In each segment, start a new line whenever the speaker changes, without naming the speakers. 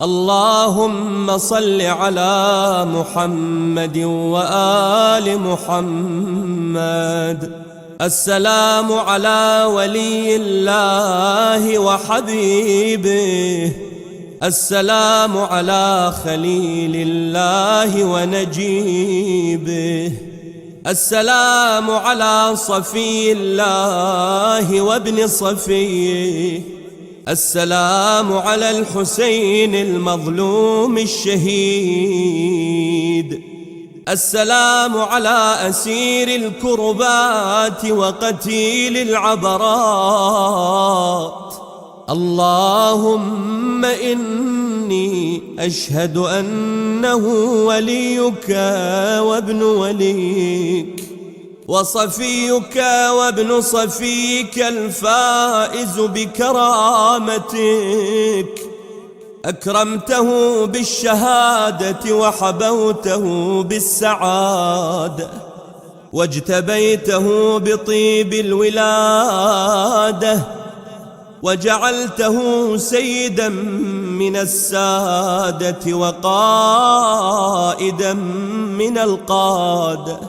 اللهم صل على محمد وآل محمد. السلام على ولي الله وحبيبه، السلام على خليل الله ونجيبه، السلام على صفي الله وابن صفيه، السلام على الحسين المظلوم الشهيد، السلام على أسير الكربات وقتيل العبرات. اللهم إني أشهد أنه وليك وابن وليك وصفيك وابن صفيك الفائز بكرامتك، أكرمته بالشهادة وحبوته بالسعادة، واجتبيته بطيب الولادة، وجعلته سيدا من السادة وقائدا من القادة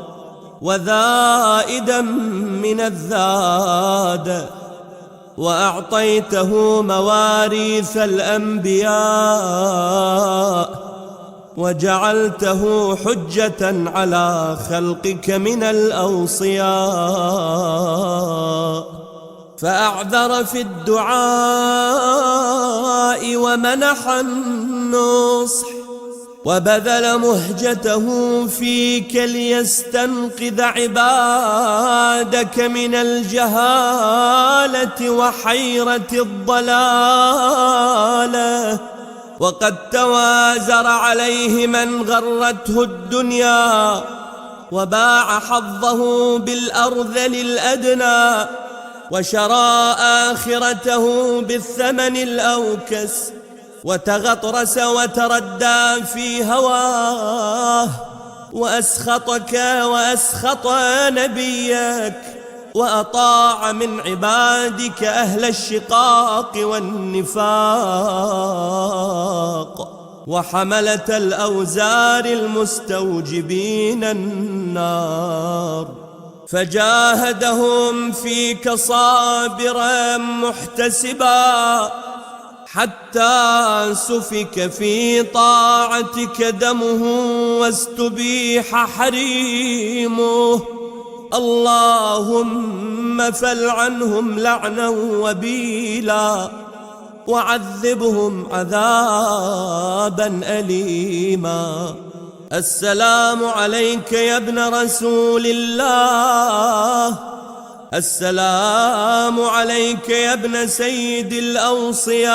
وذائدا من الذادة، وأعطيته مواريث الأنبياء، وجعلته حجة على خلقك من الأوصياء، فأعذر في الدعاء ومنح النصح، وبذل مهجته فيك ليستنقذ عبادك من الجهالة وحيرة الضلالة. وقد توازر عليه من غرته الدنيا وباع حظه بالأرذل الأدنى، وشرى آخرته بالثمن الأوكس، وتغطرس وتردى في هواه، وأسخطك وأسخط نبيك، وأطاع من عبادك أهل الشقاق والنفاق، وحملة الأوزار المستوجبين النار، فجاهدهم فيك صابرا محتسبا، حتى سفك في طاعتك دمه واستبيح حريمه. اللهم فلعنهم لعنا وبيلا، وعذبهم عذابا أليما. السلام عليك يا ابن رسول الله، السلام عليك يا ابن سيد الأوصياء.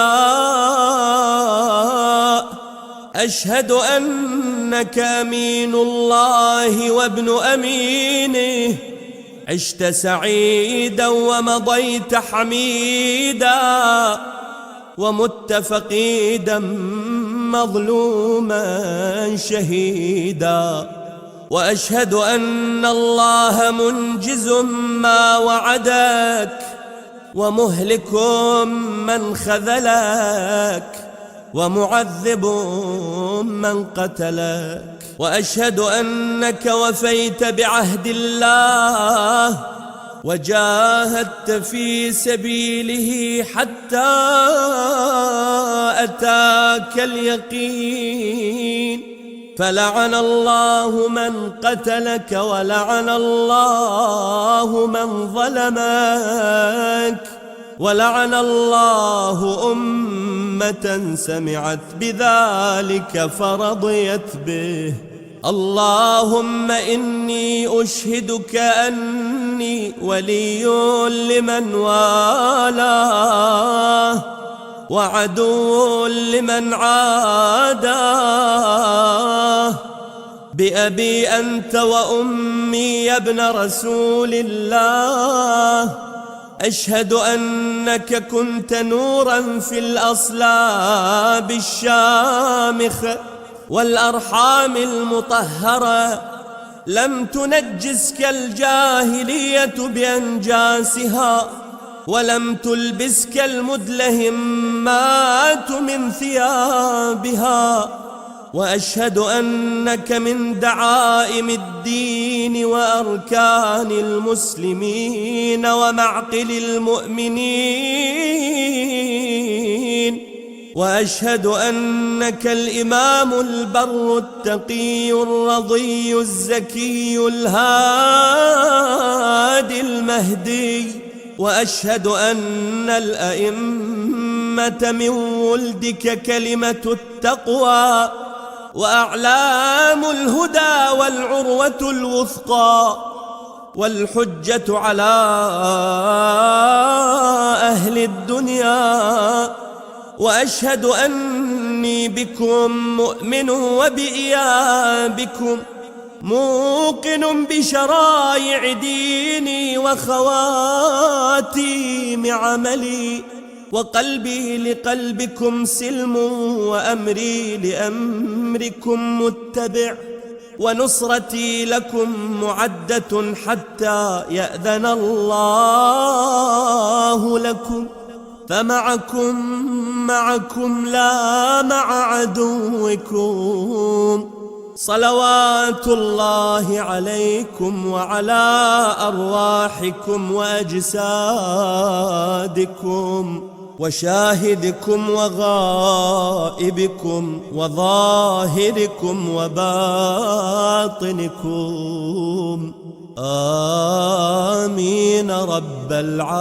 أشهد أنك أمين الله وابن أمينه، عشت سعيدا ومضيت حميدا، ومت فقيدا مظلوما شهيدا. وأشهد أن الله منجز ما وعدك، ومهلك من خذلك، ومعذب من قتلك. وأشهد أنك وفيت بعهد الله، وجاهدت في سبيله حتى أتاك اليقين. فلعن الله من قتلك، ولعن الله من ظلمك، ولعن الله أمة سمعت بذلك فرضيت به. اللهم إني أشهدك أني ولي لمن والاه، وعدو لمن عاداه. بأبي أنت وأمي يا ابن رسول الله، أشهد أنك كنت نورا في الأصلاب الشامخة والأرحام المطهرة، لم تنجسك الجاهلية بأنجاسها، ولم تلبسك المدلهمات من ثيابها، وأشهد أنك من دعائم الدين وأركان المسلمين ومعقل المؤمنين، وأشهد أنك الإمام البر التقي الرضي الزكي الهادي المهدي، وأشهد أن الأئمة من ولدك كلمة التقوى وأعلام الهدى والعروة الوثقى والحجة على أهل الدنيا، وأشهد أني بكم مؤمن وبإيابكم موقن بشرائع ديني وخواتيم عملي، وقلبي لقلبكم سلم وأمري لأمركم متبع، ونصرتي لكم معدة حتى يأذن الله لكم، فمعكم لا مع عدوكم. صلوات الله عليكم وعلى أرواحكم وأجسادكم وشاهدكم وغائبكم وظاهركم وباطنكم. آمين رب العالمين.